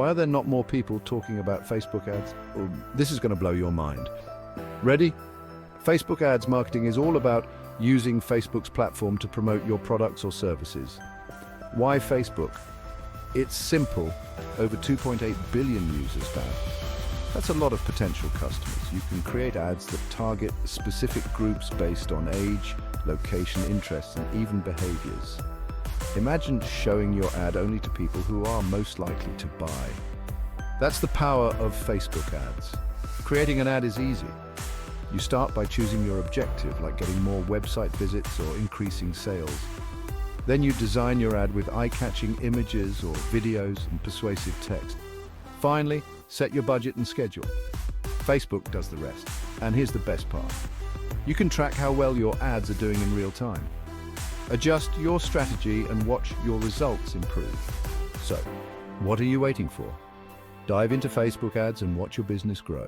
Why are there not more people talking about Facebook ads? Well, this is going to blow your mind. Ready? Facebook ads marketing is all about using Facebook's platform to promote your products or services. Why Facebook? It's simple. Over 2.8 billion users now. That's a lot of potential customers. You can create ads that target specific groups based on age, location, interests, and even behaviors. Imagine showing your ad only to people who are most likely to buy. That's the power of Facebook ads. Creating an ad is easy. You start by choosing your objective, like getting more website visits or increasing sales. Then you design your ad with eye-catching images or videos and persuasive text. Finally, set your budget and schedule. Facebook does the rest. And here's the best part. You can track how well your ads are doing in real time. Adjust your strategy and watch your results improve. So, what are you waiting for? Dive into Facebook ads and watch your business grow.